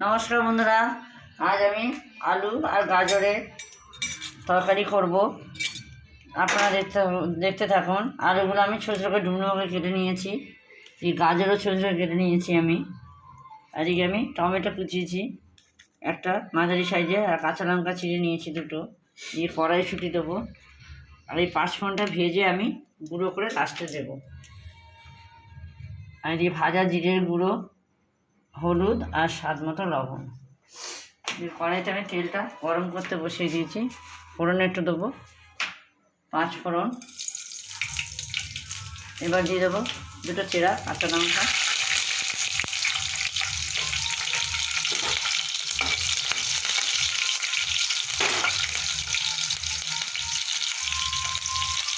নমস্কার বন্ধুরা, আজ আমি আলু আর গাজরের তরকারি করব। আপনারা দেখতে থাকুন। আলুগুলো আমি ছোটো ছোটো করে ডুমো করে কেটে নিয়েছি, এই গাজরও ছোটো ছোটো কেটে নিয়েছি আমি। আর এদিকে আমি টমেটো কুচিয়েছি একটা মাঝারি সাইজে, আর কাঁচা লঙ্কা ছিঁড়ে নিয়েছি দুটো। দিয়ে কড়াইশুঁটি দেবো, আর এই 5 ফোড়নটা ভেজে আমি গুঁড়ো করে লাস্টে দেবো। আর এদিকে ভাজা জিরের গুঁড়ো, হলুদ আর স্বাদ মতো লবণ। কড়াইতে আমি তেলটা গরম করতে বসিয়ে দিয়েছি। ফোড়ন একটু দেবো, 5 ফোড়ন। এবার দিয়ে দেবো দুটো চেরা কাঁচা লঙ্কা।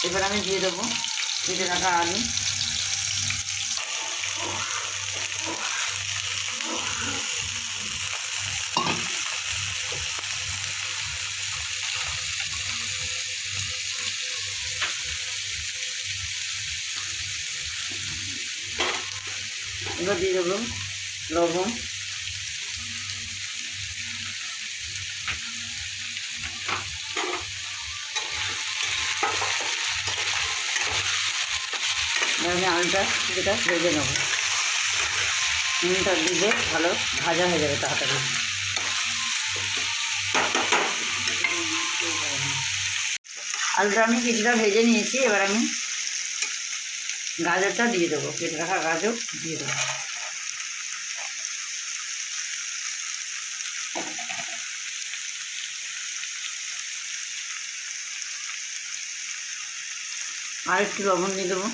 এবার আমি দিয়ে দেবো কেটে রাখা আলু। এবার দিয়ে দেবো লবণ, আমি আলুটা কিছুটা ভেজে নেবো। নুনটা দিলে ভালো ভাজা হয়ে যাবে তাড়াতাড়ি। আলুটা আমি কিছুটা ভেজে নিয়েছি। এবার আমি গাজরটা দিয়ে দেবো, কেটে রাখা গাজর দিয়ে দেবো। আর একটু লবণ দিয়ে দেবো,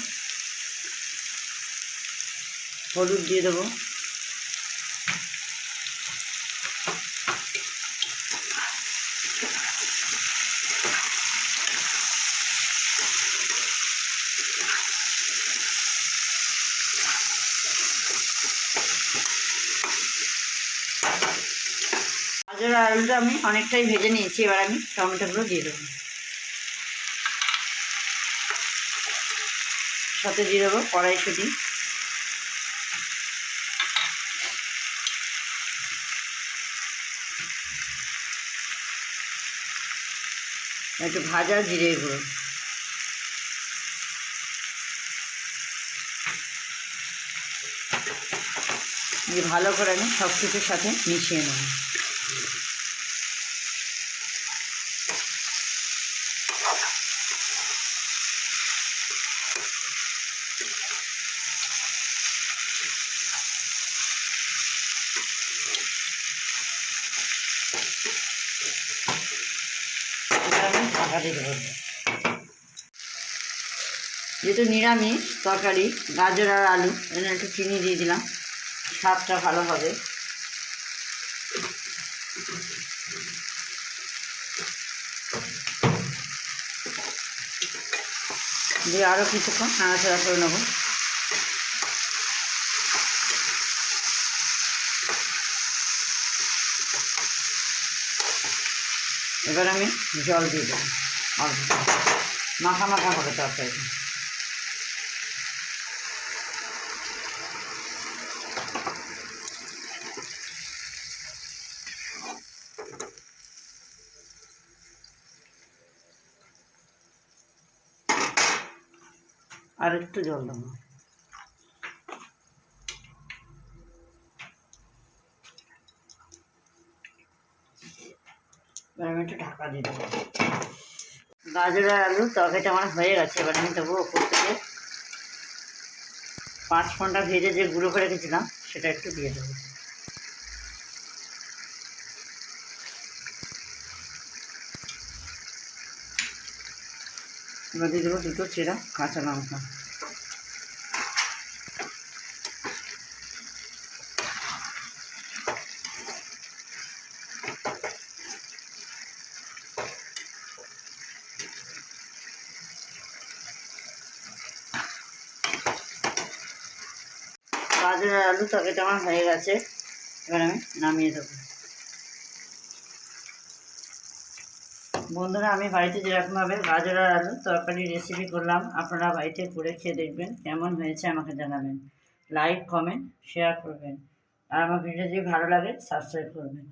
হলুদ দিয়ে দেবো, গাজর আর আলুটা আমি অনেকটাই ভেজে নিয়েছি। এবার আমি টমেটোগুলো দিয়ে দেবো, সাথে দিয়ে দেবো কড়াইশুঁটি, একটু ভাজা জিরে গুঁড়ো। দিয়ে ভালো করে আমি সব কিছুর সাথে মিশিয়ে নেব। আমি ঢাকা দিয়ে দেবো। যেহেতু নিরামিষ তরকারি, গাজর আর আলু, এখানে একটু চিনি দিয়ে দিলাম, স্বাদটা ভালো হবে। দিয়ে আরও কিছুক্ষণ নাড়াচাড়া করে নেব। এবার আমি জল দিয়ে দেবো, অল্প মাখা মাখা হবে তরকারি। আর একটু জল দেবো। এবার আমি একটু ঢাকা দিয়ে দেবো। গাজর আর আলু তরকারিটা আমার হয়ে গেছে। এবার আমি দেবো ওপর থেকে 5 ফোড়নটা ভেজে যে গুঁড়ো করে রেখেছিলাম সেটা একটু দিয়ে দেবো। এবার দিয়ে দেবো দুটো চেরা কাঁচা লঙ্কা। গাজর আর আলু তরকারিটা আমার হয়ে গেছে। এবার আমি নামিয়ে দেবো। বন্ধুরা, আমি বাড়িতে যেরকমভাবে গাজর আর আলু তরকারি রেসিপি করলাম, আপনারা বাড়িতে করে খেয়ে দেখবেন কেমন হয়েছে আমাকে জানাবেন। লাইক, কমেন্ট, শেয়ার করবেন। আর আমার ভিডিও যদি ভালো লাগে সাবস্ক্রাইব করবেন।